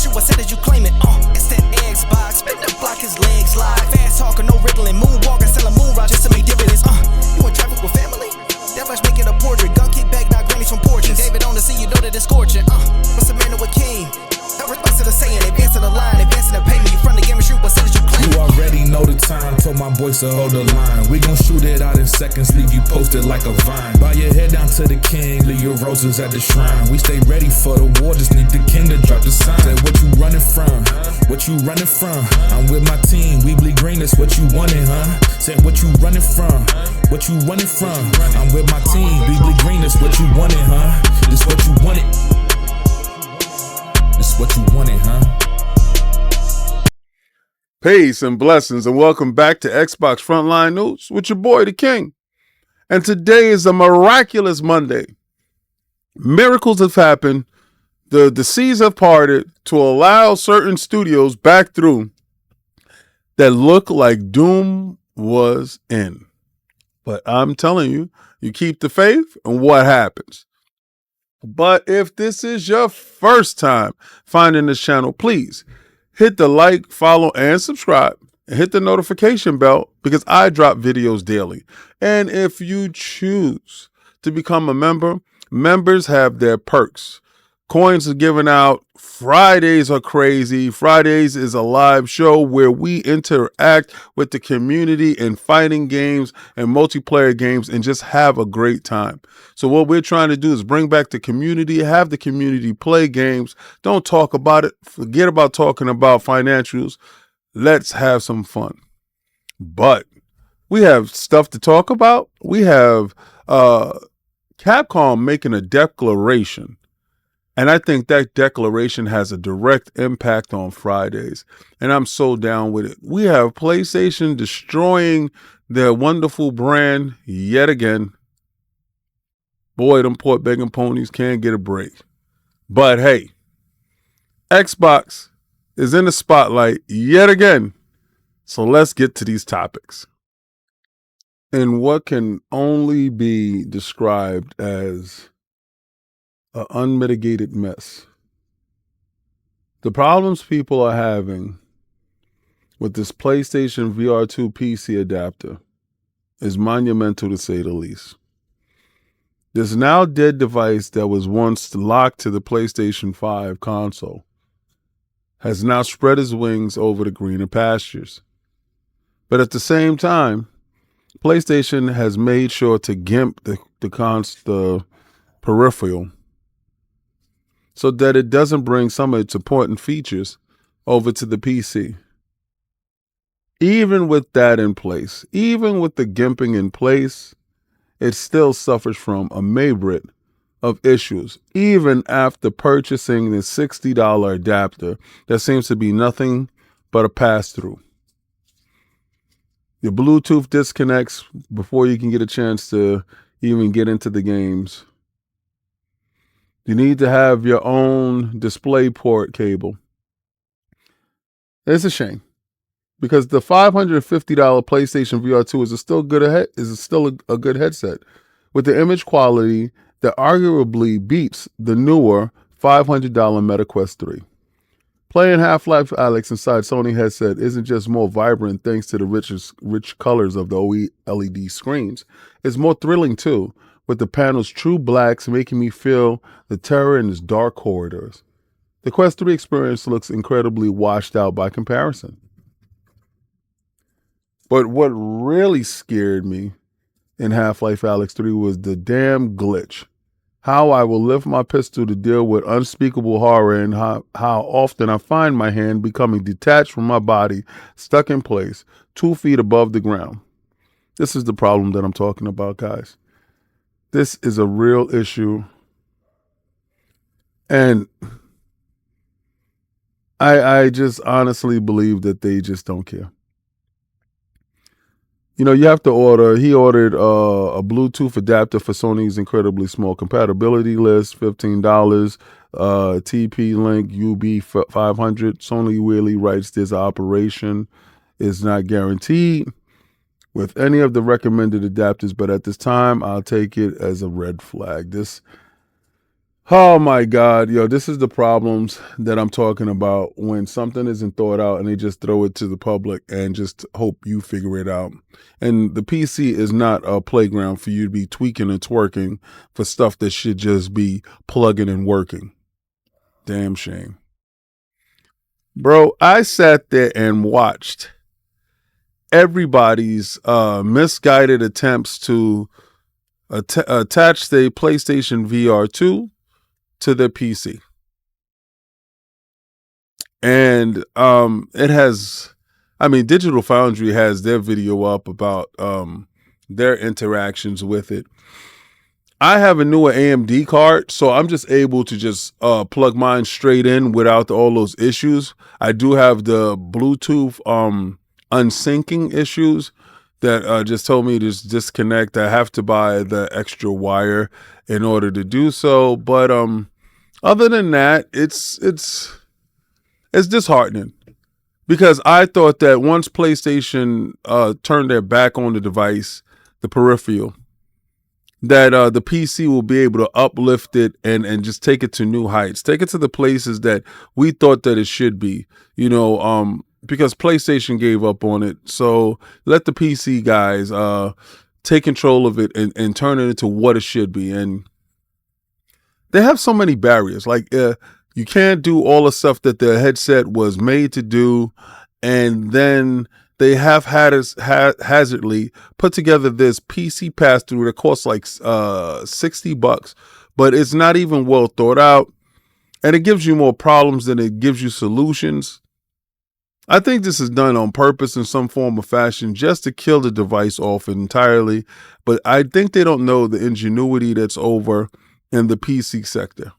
shoot, I said that you claim it. It's that Xbox, spin the block, his legs live. Fast talker, no riddling, moonwalking, selling moon rock just to make dividends. You in traffic with family? That much make it a portrait. Gun kick back, not grannies from porches. David on the scene, you know that it's scorching. What's the matter with King? No response to the saying, advancing the line, advancing the payment. You front the game and shoot, what said that you claim? You already know the time, told my boys to hold the line. We gon' shoot it out in seconds, leave you posted like a vine. Bow your head down to the king, leave your roses at the shrine. We stay ready for the war, just need the king to drop the sign. Say what you running from, what you running from? I'm with my team, we bleed green, that's what you wanted, huh? Say what you running from, what you running from? I'm with my team, we bleed green, that's what you wanted, huh? This what you wanted. This what you wanted, huh? Peace and blessings, and welcome back to Xbox Frontline News with your boy, the King. And today is a miraculous Monday. Miracles have happened. The seas have parted to allow certain studios back through that look like doom was in. But I'm telling you, you keep the faith and what happens. But if this is your first time finding this channel, please hit the like, follow, and subscribe. And hit the notification bell because I drop videos daily. And if you choose to become a member, members have their perks. Coins are given out. Fridays are crazy. Fridays is a live show where we interact with the community in fighting games and multiplayer games and just have a great time. So what we're trying to do is bring back the community, have the community play games. Don't talk about it. Forget about talking about financials. Let's have some fun. But we have stuff to talk about. We have Capcom making a declaration. And I think that declaration has a direct impact on Fridays. And I'm so down with it. We have PlayStation destroying their wonderful brand yet again. Boy, them port begging ponies can't get a break. But hey, Xbox is in the spotlight yet again. So let's get to these topics. In what can only be described as an unmitigated mess. The problems people are having with this PlayStation VR2 PC adapter is monumental to say the least. This now dead device that was once locked to the PlayStation 5 console has now spread his wings over the greener pastures. But at the same time, PlayStation has made sure to gimp the peripheral so that it doesn't bring some of its important features over to the PC. Even with that in place, even with the gimping in place, it still suffers from a myriad of issues, even after purchasing the $60 adapter that seems to be nothing but a pass-through. Your Bluetooth disconnects before you can get a chance to even get into the games. You need to have your own DisplayPort cable. It's a shame because the $550 PlayStation VR2 is still a good headset with the image quality that arguably beats the newer $500 MetaQuest 3. Playing Half-Life Alyx inside Sony headset isn't just more vibrant thanks to the rich colors of the OLED screens. It's more thrilling too, with the panel's true blacks making me feel the terror in its dark corridors. The Quest 3 experience looks incredibly washed out by comparison. But what really scared me in Half-Life Alyx 3 was the damn glitch. How I will lift my pistol to deal with unspeakable horror and how often I find my hand becoming detached from my body, stuck in place, 2 feet above the ground. This is the problem that I'm talking about, guys. This is a real issue. And I just honestly believe that they just don't care. You know, you have to he ordered a Bluetooth adapter for Sony's incredibly small compatibility list, $15, TP-Link UB500. Sony really writes this operation is not guaranteed with any of the recommended adapters, but at this time, I'll take it as a red flag. Oh my God, yo, this is the problems that I'm talking about when something isn't thought out and they just throw it to the public and just hope you figure it out. And the PC is not a playground for you to be tweaking and twerking for stuff that should just be plugging and working. Damn shame. Bro, I sat there and watched everybody's misguided attempts to attach the PlayStation VR2 to their PC. And it has, I mean, Digital Foundry has their video up about their interactions with it. I have a newer AMD card, so I'm just able to just plug mine straight in without all those issues. I do have the Bluetooth unsyncing issues that just told me to just disconnect. I have to buy the extra wire in order to do so. But other than that, it's disheartening because I thought that once PlayStation turned their back on the device, the peripheral, that the PC will be able to uplift it and just take it to new heights, take it to the places that we thought that it should be, because PlayStation gave up on it. So let the PC guys take control of it and turn it into what it should be. And they have so many barriers. Like you can't do all the stuff that the headset was made to do, and then they haphazardly put together this PC pass-through that costs like $60, but it's not even well thought out, and it gives you more problems than it gives you solutions. I think this is done on purpose in some form or fashion just to kill the device off entirely, but I think they don't know the ingenuity that's over in the PC sector.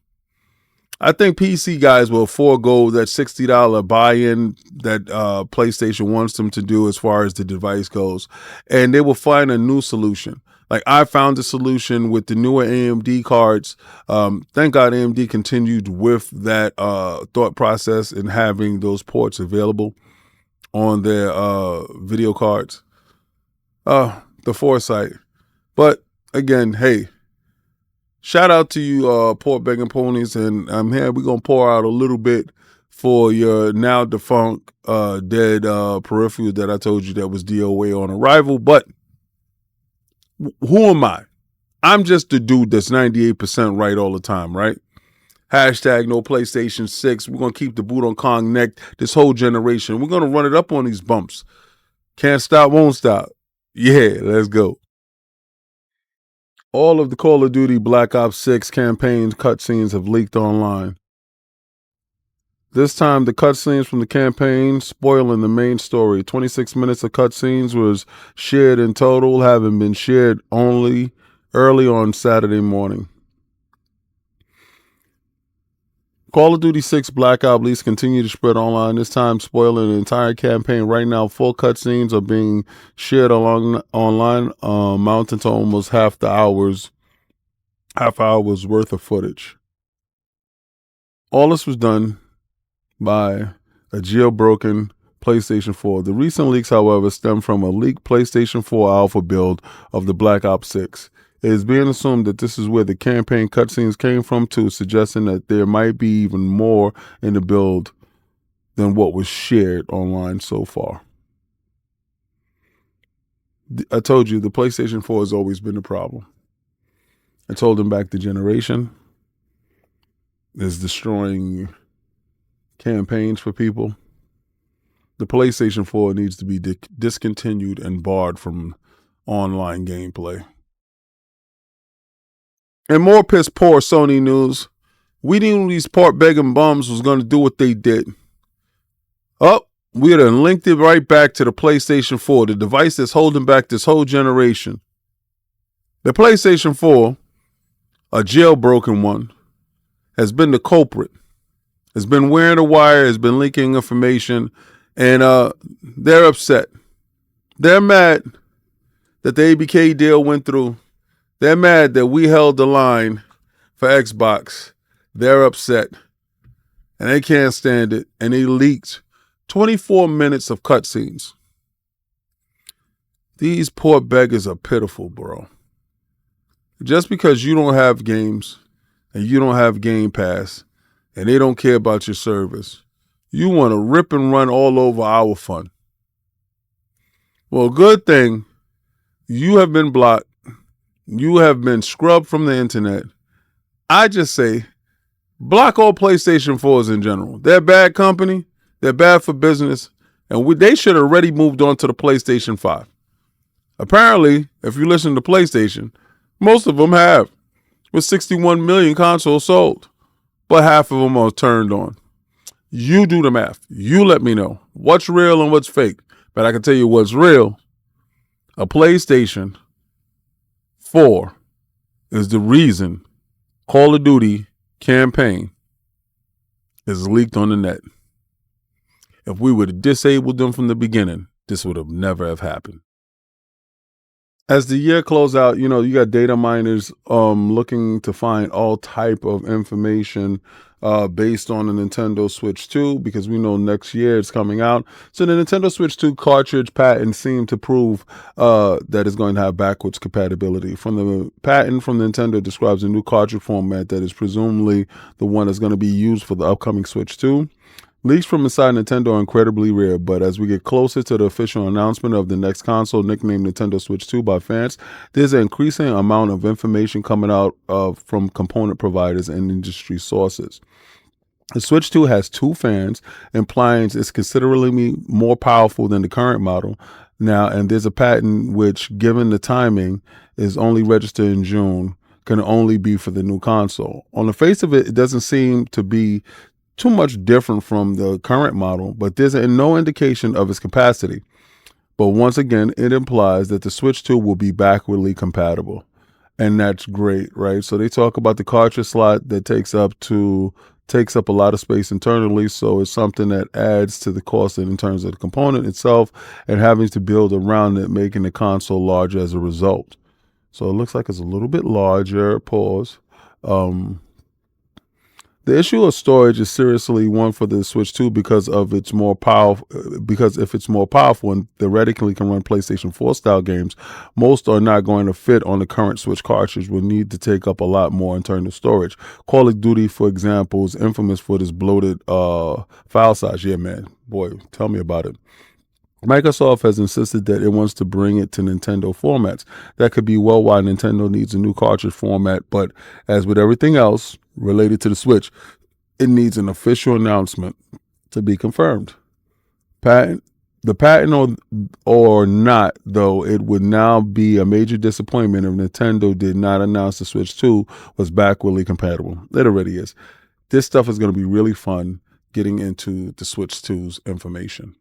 I think PC guys will forego that $60 buy-in that PlayStation wants them to do as far as the device goes, and they will find a new solution. Like I found a solution with the newer AMD cards. Thank God AMD continued with that thought process and having those ports available on their video cards. The foresight. But again, hey, shout out to you, Port Begging Ponies, and I'm here. We're going to pour out a little bit for your now defunct dead peripheral that I told you that was DOA on arrival. But who am I? I'm just the dude that's 98% right all the time, right? Hashtag no PlayStation 6. We're going to keep the boot on Kong neck this whole generation. We're going to run it up on these bumps. Can't stop, won't stop. Yeah, let's go. All of the Call of Duty Black Ops 6 campaign cutscenes have leaked online. This time, the cutscenes from the campaign spoiling the main story. 26 minutes of cutscenes was shared in total, having been shared only early on Saturday morning. Call of Duty 6 Black Ops leaks continue to spread online, this time spoiling the entire campaign. Right now, full cutscenes are being shared online, mounting to almost half hour's worth of footage. All this was done by a jailbroken PlayStation 4. The recent leaks, however, stem from a leaked PlayStation 4 alpha build of the Black Ops 6. It is being assumed that this is where the campaign cutscenes came from too, suggesting that there might be even more in the build than what was shared online so far. I told you, the PlayStation 4 has always been the problem. It's holding back the generation. It's destroying campaigns for people. The PlayStation 4 needs to be discontinued and barred from online gameplay. And more piss poor Sony news. We knew these port begging bums was going to do what they did. Oh, we had linked it right back to the PlayStation 4, the device that's holding back this whole generation. The PlayStation 4, a jailbroken one, has been the culprit. Has been wearing a wire, has been leaking information, and they're upset. They're mad that the ABK deal went through. They're mad that we held the line for Xbox. They're upset. And they can't stand it. And they leaked 24 minutes of cutscenes. These poor beggars are pitiful, bro. Just because you don't have games and you don't have Game Pass and they don't care about your service, you want to rip and run all over our fun. Well, good thing you have been blocked. You have been scrubbed from the internet. I just say, block all PlayStation 4s in general. They're bad company. They're bad for business. And they should have already moved on to the PlayStation 5. Apparently, if you listen to PlayStation, most of them have. With 61 million consoles sold. But half of them are turned on. You do the math. You let me know what's real and what's fake. But I can tell you what's real. A PlayStation 4 is the reason Call of Duty campaign is leaked on the net. If we would have disabled them from the beginning, this would have never have happened. As the year closes out, you got data miners looking to find all type of information based on the Nintendo Switch 2, because we know next year it's coming out. So the Nintendo Switch 2 cartridge patent seemed to prove that it's going to have backwards compatibility. From the patent from Nintendo describes a new cartridge format that is presumably the one that's going to be used for the upcoming Switch 2. Leaks from inside Nintendo are incredibly rare, but as we get closer to the official announcement of the next console, nicknamed Nintendo Switch 2 by fans, there's an increasing amount of information coming out from component providers and industry sources. The Switch 2 has 2 fans, implying it's considerably more powerful than the current model now, and there's a patent which, given the timing, is only registered in June, can only be for the new console. On the face of it, it doesn't seem to be too much different from the current model, but there's no indication of its capacity. But once again, it implies that the Switch 2 will be backwardly compatible. And that's great, right? So they talk about the cartridge slot that takes up a lot of space internally. So it's something that adds to the cost in terms of the component itself and having to build around it, making the console larger as a result. So it looks like it's a little bit larger. Pause. The issue of storage is seriously one for the Switch 2 because if it's more powerful and theoretically can run PlayStation 4 style games, most are not going to fit on the current Switch cartridge, will need to take up a lot more internal storage. Call of Duty, for example, is infamous for this bloated file size. Yeah, man. Boy, tell me about it. Microsoft has insisted that it wants to bring it to Nintendo formats. That could be well why Nintendo needs a new cartridge format, but as with everything else related to the Switch, it needs an official announcement to be confirmed. The patent or not, though, it would now be a major disappointment if Nintendo did not announce the Switch 2 was backwardly compatible. It already is. This stuff is going to be really fun getting into the Switch 2's information.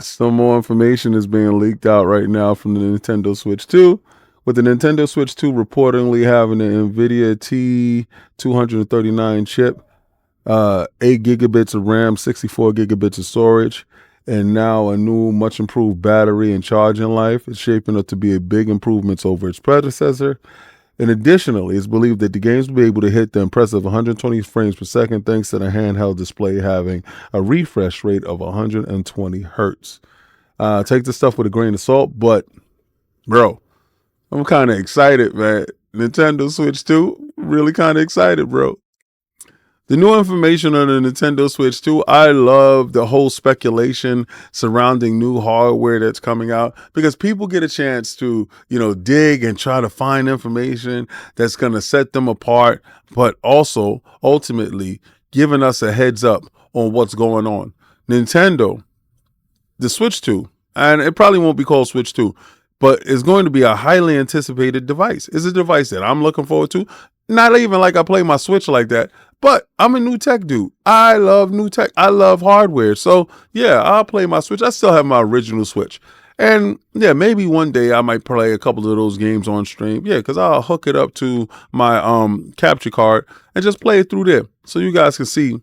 Some more information is being leaked out right now from the Nintendo Switch 2, with the Nintendo Switch 2 reportedly having an NVIDIA T239 chip, 8 gigabits of RAM, 64 gigabits of storage, and now a new, much improved battery and charging life. It's shaping up to be a big improvements over its predecessor. And additionally, it's believed that the games will be able to hit the impressive 120 frames per second thanks to the handheld display having a refresh rate of 120 hertz. Take this stuff with a grain of salt, but, bro, I'm kind of excited, man. Nintendo Switch 2, really kind of excited, bro. The new information on the Nintendo Switch 2, I love the whole speculation surrounding new hardware that's coming out, because people get a chance to, dig and try to find information that's going to set them apart, but also ultimately giving us a heads up on what's going on. Nintendo, the Switch 2, and it probably won't be called Switch 2, but it's going to be a highly anticipated device. It's a device that I'm looking forward to. Not even like I play my Switch like that, but I'm a new tech dude. I love new tech. I love hardware. So yeah, I'll play my Switch. I still have my original Switch. And yeah, maybe one day I might play a couple of those games on stream. Yeah, because I'll hook it up to my capture card and just play it through there. So you guys can see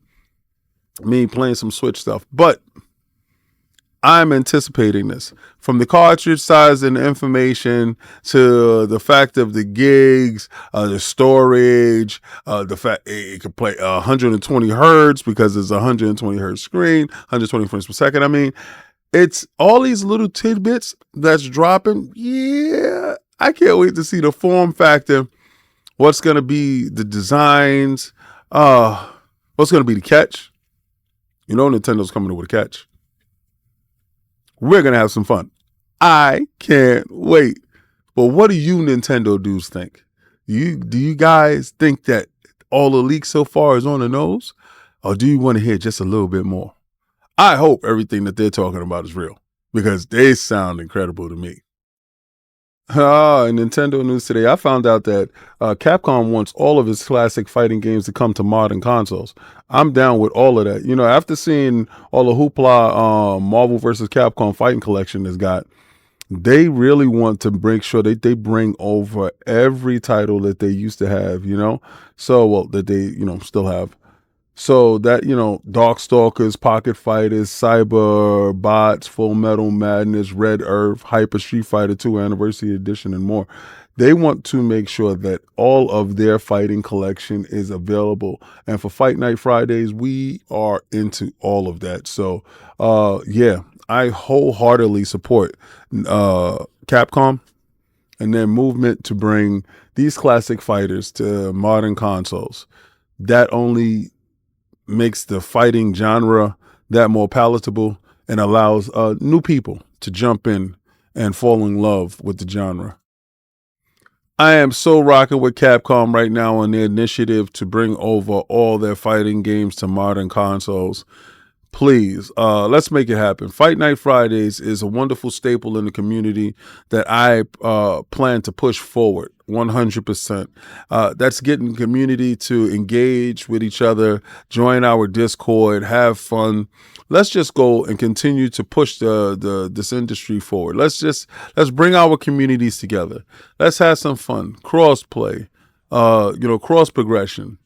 me playing some Switch stuff. But I'm anticipating this, from the cartridge size and the information to the fact of the gigs, the storage, the fact it could play 120 hertz because it's a 120 hertz screen, 120 frames per second. I mean, it's all these little tidbits that's dropping. Yeah, I can't wait to see the form factor What's going to be the designs? What's going to be the catch? You know Nintendo's coming up with a catch. We're going to have some fun. I can't wait. But what do you Nintendo dudes think? Do you guys think that all the leaks so far is on the nose? Or do you want to hear just a little bit more? I hope everything that they're talking about is real, because they sound incredible to me. In Nintendo news today, I found out that Capcom wants all of its classic fighting games to come to modern consoles. I'm down with all of that. You know, after seeing all the hoopla Marvel vs. Capcom fighting collection has got, they really want to make sure that they bring over every title that they used to have, you know? So, well, that they, you know, still have. So that, you know, Darkstalkers, Pocket Fighters, Cyber Bots, Full Metal Madness, Red Earth, Hyper Street Fighter 2 Anniversary Edition, and more. They want to make sure that all of their fighting collection is available. And for Fight Night Fridays, we are into all of that. So, yeah, I wholeheartedly support Capcom and their movement to bring these classic fighters to modern consoles. That only makes the fighting genre that more palatable and allows new people to jump in and fall in love with the genre. I am so rocking with Capcom right now on their initiative to bring over all their fighting games to modern consoles. Please, let's make it happen. Fight Night Fridays is a wonderful staple in the community that I plan to push forward 100%. That's getting the community to engage with each other, join our Discord, have fun. Let's just go and continue to push this industry forward. Let's bring our communities together. Let's have some fun. Cross play, cross progression.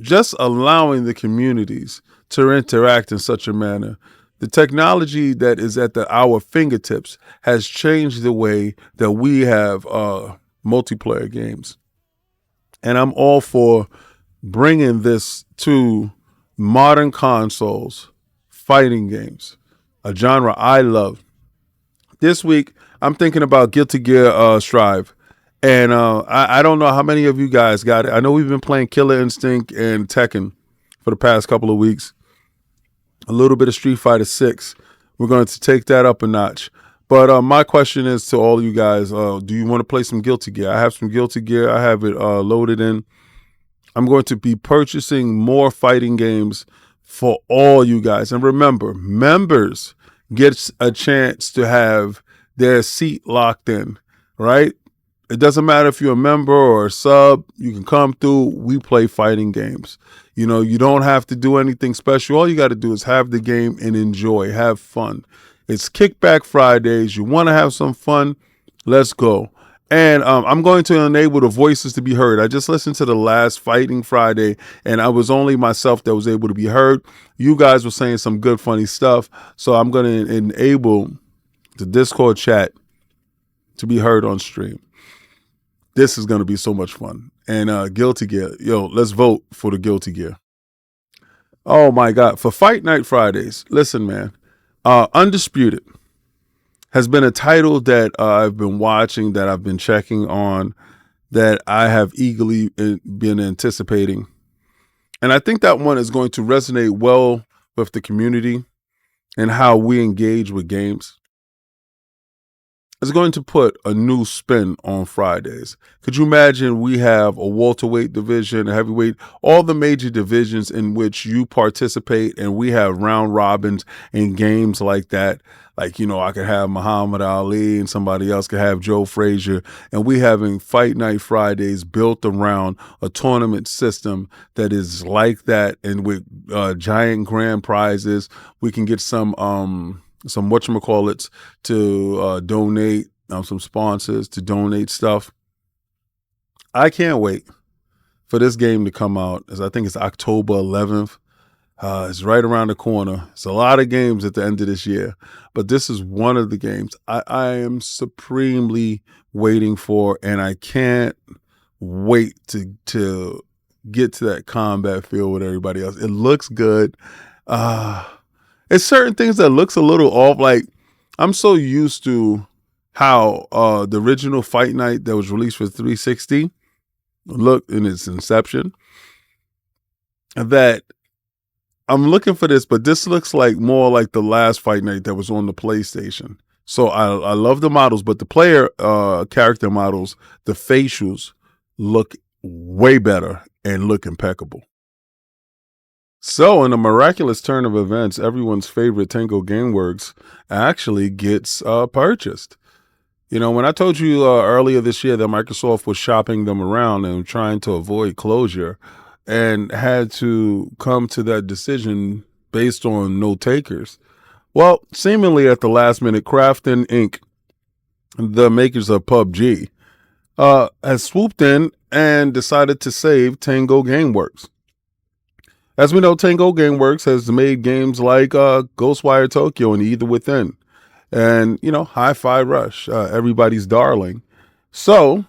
Just allowing the communities to interact in such a manner. The technology that is at our fingertips has changed the way that we have multiplayer games. And I'm all for bringing this to modern consoles, fighting games, a genre I love. This week, I'm thinking about Guilty Gear Strive. And I don't know how many of you guys got it. I know we've been playing Killer Instinct and Tekken for the past couple of weeks. A little bit of Street Fighter 6. We're going to take that up a notch. But my question is to all you guys, do you want to play some Guilty Gear? I have some Guilty Gear. I have it loaded in. I'm going to be purchasing more fighting games for all you guys. And remember, members get a chance to have their seat locked in, right? It doesn't matter if you're a member or a sub, you can come through. We play fighting games. You know, you don't have to do anything special. All you got to do is have the game and enjoy, have fun. It's Kickback Fridays. You want to have some fun? Let's go. And I'm going to enable the voices to be heard. I just listened to the last Fighting Friday, and I was only myself that was able to be heard. You guys were saying some good, funny stuff. So I'm going to enable the Discord chat to be heard on stream. This is going to be so much fun. And Guilty Gear. Yo, let's vote for the Guilty Gear. Oh, my God. For Fight Night Fridays, listen, man. Undisputed has been a title that I've been watching, that I've been checking on, that I have eagerly been anticipating. And I think that one is going to resonate well with the community and how we engage with games. It's going to put a new spin on Fridays. Could you imagine we have a welterweight division, a heavyweight, all the major divisions in which you participate, and we have round robins and games like that. Like, you know, I could have Muhammad Ali and somebody else could have Joe Frazier, and we having Fight Night Fridays built around a tournament system that is like that, and with giant grand prizes. We can get some whatchamacallits to donate, some sponsors to donate stuff. I can't wait for this game to come out, as I think it's October 11th. It's right around the corner. It's a lot of games at the end of this year, but this is one of the games I am supremely waiting for, and I can't wait to get to that combat feel with everybody else. It looks good. It's certain things that looks a little off. Like, I'm so used to how the original Fight Night that was released for 360 looked in its inception. That I'm looking for this, but this looks like more like the last Fight Night that was on the PlayStation. So I love the models, but the player character models, the facials look way better and look impeccable. So in a miraculous turn of events, everyone's favorite Tango Gameworks actually gets purchased. You know, when I told you earlier this year that Microsoft was shopping them around and trying to avoid closure and had to come to that decision based on no takers. Well, seemingly at the last minute, Krafton Inc., the makers of PUBG, has swooped in and decided to save Tango Gameworks. As we know, Tango Gameworks has made games like Ghostwire Tokyo and Either Within, and, you know, Hi-Fi Rush, everybody's darling. So,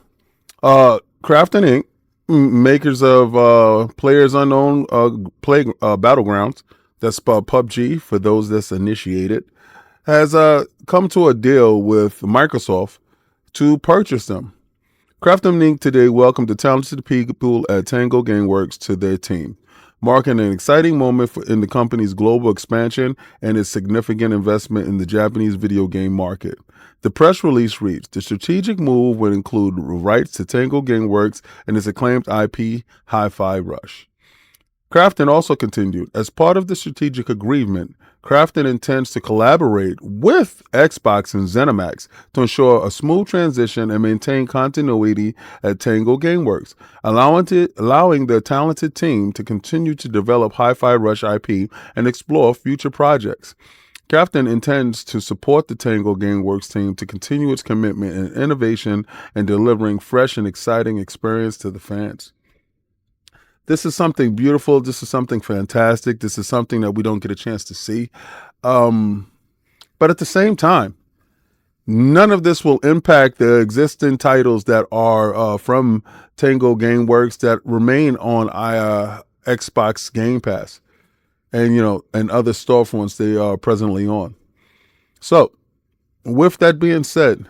Krafton Inc., makers of Players Unknown Battlegrounds, that's PUBG for those that's initiated, has come to a deal with Microsoft to purchase them. Krafton Inc. today welcomed the talented people at Tango Gameworks to their team, marking an exciting moment in the company's global expansion and its significant investment in the Japanese video game market. The press release reads, the strategic move would include rights to Tango Gameworks and its acclaimed IP, Hi-Fi Rush. Krafton also continued, as part of the strategic agreement, Krafton intends to collaborate with Xbox and ZeniMax to ensure a smooth transition and maintain continuity at Tango Gameworks, allowing the talented team to continue to develop Hi-Fi Rush IP and explore future projects. Krafton intends to support the Tango Gameworks team to continue its commitment in innovation and delivering fresh and exciting experience to the fans. This is something beautiful. This is something fantastic. This is something that we don't get a chance to see. But at the same time, none of this will impact the existing titles that are from Tango Gameworks that remain on Xbox Game Pass and, you know, and other storefronts they are presently on. So with that being said,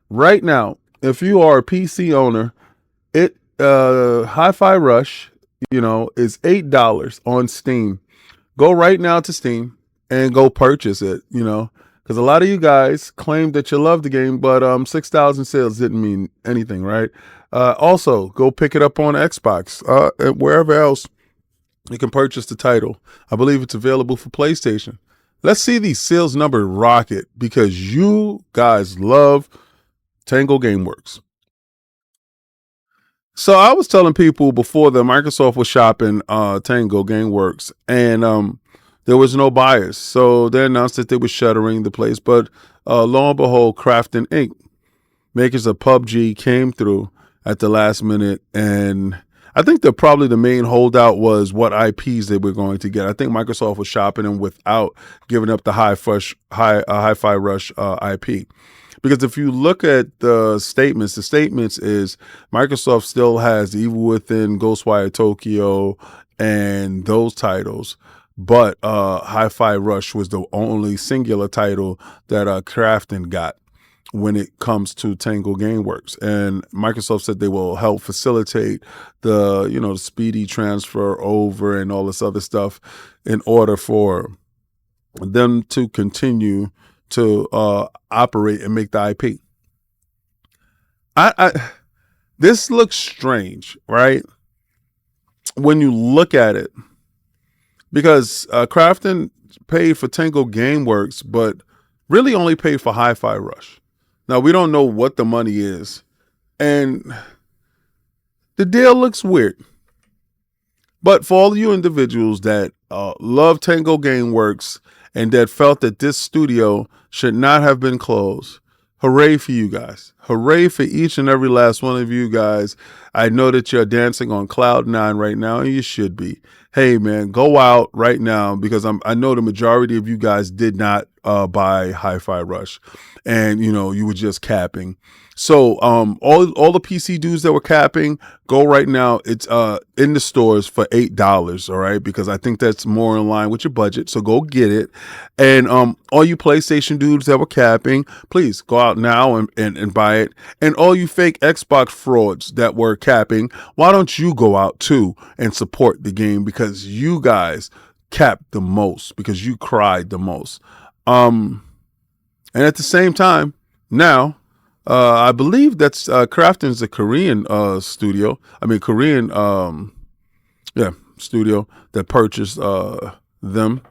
right now, if you are a PC owner, Hi-Fi Rush, you know, is $8 on Steam. Go right now to Steam and go purchase it, you know, because a lot of you guys claim that you love the game, but 6,000 sales didn't mean anything, right? Also, go pick it up on Xbox and wherever else you can purchase the title. I believe it's available for PlayStation. Let's see these sales numbers rocket because you guys love Tango Gameworks. So I was telling people before that Microsoft was shopping Tango Gameworks and there was no buyers. So they announced that they were shuttering the place. But lo and behold, Krafton Inc., makers of PUBG, came through at the last minute. And I think that probably the main holdout was what IPs they were going to get. I think Microsoft was shopping them without giving up the Hi-Fi Rush IP. Because if you look at the statements is Microsoft still has Evil Within, Ghostwire Tokyo, and those titles. But Hi-Fi Rush was the only singular title that Krafton got when it comes to Tango Gameworks. And Microsoft said they will help facilitate the, you know, the speedy transfer over and all this other stuff in order for them to continue to operate and make the IP. This looks strange, right? When you look at it, because Krafton paid for Tango Gameworks, but really only paid for Hi-Fi Rush. Now, we don't know what the money is, and the deal looks weird. But for all you individuals that love Tango Gameworks and that felt that this studio should not have been closed, hooray for you guys. Hooray for each and every last one of you guys I know that you're dancing on cloud nine right now, and you should be. Hey, man, go out right now, because I know the majority of you guys did not buy Hi-Fi Rush, and you were just capping. So all the PC dudes that were capping, go right now. It's in the stores for $8, all right? Because I think that's more in line with your budget. So go get it. And all you PlayStation dudes that were capping, please go out now and buy it. And all you fake Xbox frauds that were capping, why don't you go out too and support the game, because you guys capped the most, because you cried the most. And at the same time, now, I believe that's Krafton's a Korean studio. I mean, Korean, studio that purchased them.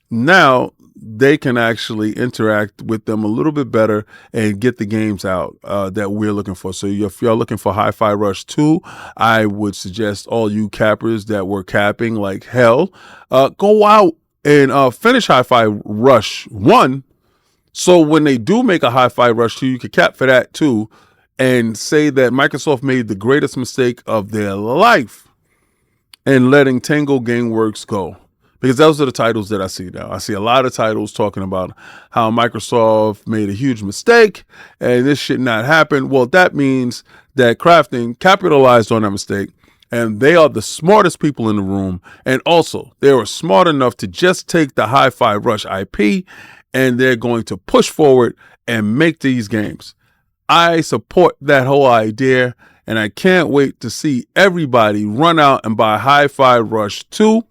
Now they can actually interact with them a little bit better and get the games out that we're looking for. So if you're looking for Hi-Fi Rush 2, I would suggest all you cappers that were capping like hell, go out and finish Hi-Fi Rush 1. So when they do make a Hi-Fi Rush 2, you could cap for that too, and say that Microsoft made the greatest mistake of their life in letting Tango Gameworks go. Because those are the titles that I see now. I see a lot of titles talking about how Microsoft made a huge mistake and this should not happen. Well, that means that Krafton capitalized on that mistake, and they are the smartest people in the room. And also, they were smart enough to just take the Hi-Fi Rush IP, and they're going to push forward and make these games. I support that whole idea, and I can't wait to see everybody run out and buy Hi-Fi Rush 2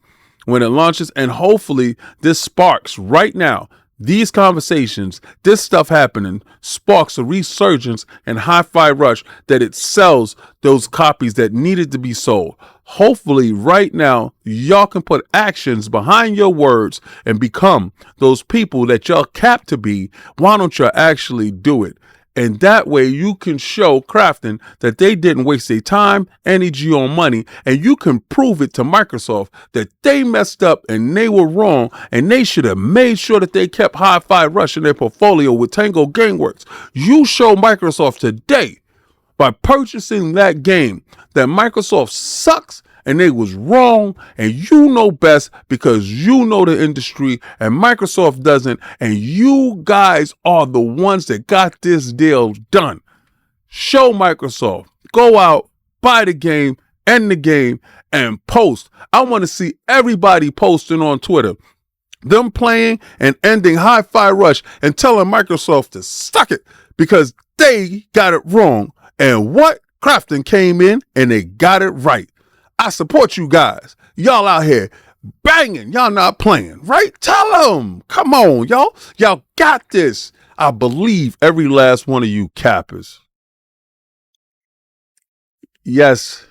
when it launches. And hopefully this sparks right now, these conversations, this stuff happening, sparks a resurgence in Hi-Fi Rush, that it sells those copies that needed to be sold. Hopefully right now, y'all can put actions behind your words and become those people that y'all cap to be. Why don't you actually do it? And that way you can show Krafton that they didn't waste their time, energy, or money. And you can prove it to Microsoft that they messed up and they were wrong. And they should have made sure that they kept Hi-Fi Rush in their portfolio with Tango Gameworks. You show Microsoft today, by purchasing that game, that Microsoft sucks and they was wrong, and you know best because you know the industry and Microsoft doesn't, and you guys are the ones that got this deal done. Show Microsoft, go out, buy the game, end the game, and post. I want to see everybody posting on Twitter, them playing and ending Hi-Fi Rush and telling Microsoft to suck it because they got it wrong. And what? Krafton came in and they got it right. I support you guys. Y'all out here banging. Y'all not playing, right? Tell them. Come on, y'all. Y'all got this. I believe every last one of you cappers. Yes.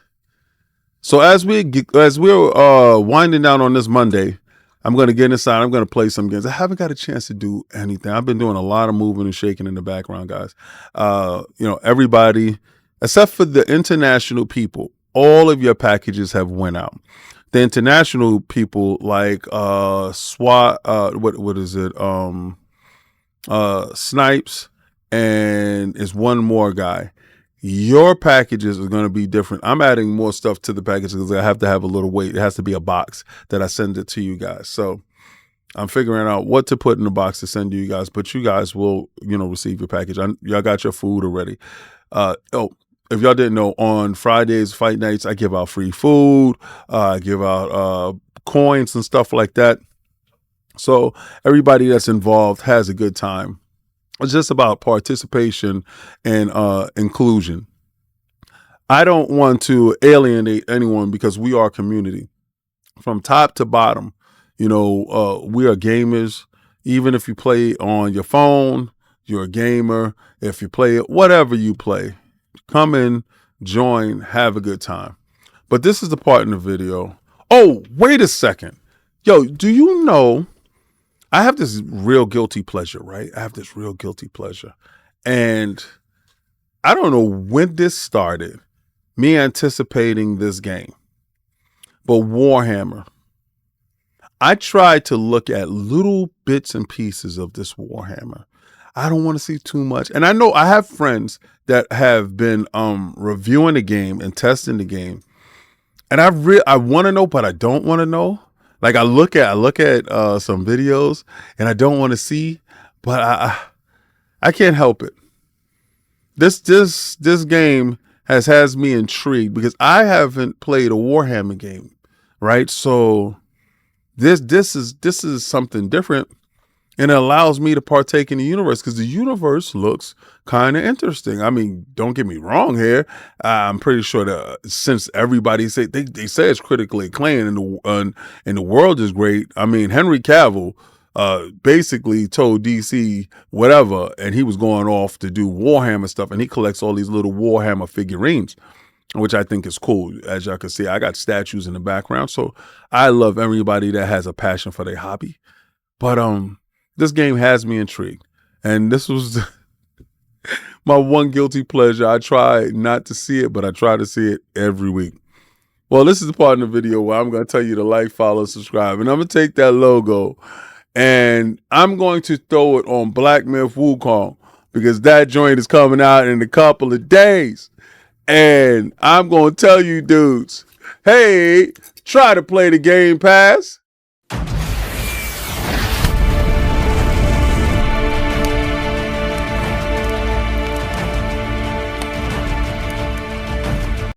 So as we're winding down on this Monday, I'm going to get inside. I'm going to play some games. I haven't got a chance to do anything. I've been doing a lot of moving and shaking in the background, guys. Everybody, except for the international people, all of your packages have went out. The international people like SWAT, what is it? Snipes, and is one more guy. Your packages are going to be different. I'm adding more stuff to the packages because I have to have a little weight. It has to be a box that I send it to you guys. So I'm figuring out what to put in the box to send to you guys, but you guys will, receive your package. Y'all got your food already. If y'all didn't know, on Fridays, fight nights, I give out free food. I give out coins and stuff like that. So everybody that's involved has a good time. It's just about participation and inclusion. I don't want to alienate anyone because we are a community. From top to bottom, we are gamers. Even if you play on your phone, you're a gamer. If you play it, whatever you play, come in, join, have a good time. But this is the part in the video. Oh, wait a second. Yo, do you know, I have this real guilty pleasure, right? I have this real guilty pleasure. And I don't know when this started, me anticipating this game. But Warhammer. I tried to look at little bits and pieces of this Warhammer. I don't want to see too much. And I know I have friends that have been reviewing the game and testing the game. And I want to know, but I don't want to know. Like I look at some videos and I don't want to see, but I can't help it. This game has me intrigued because I haven't played a Warhammer game, right? So this is something different, and it allows me to partake in the universe because the universe looks kind of interesting. I mean, don't get me wrong here. I'm pretty sure that since everybody say they say it's critically acclaimed and the world is great. I mean, Henry Cavill basically told DC whatever, and he was going off to do Warhammer stuff, and he collects all these little Warhammer figurines, which I think is cool. As y'all can see, I got statues in the background, so I love everybody that has a passion for their hobby. But this game has me intrigued, and this was my one guilty pleasure. I try not to see it, but I try to see it every week. Well, this is the part in the video where I'm going to tell you to like, follow, subscribe, and I'm going to take that logo and I'm going to throw it on Black Myth Wukong because that joint is coming out in a couple of days. And I'm going to tell you dudes, hey, try to play the Game Pass.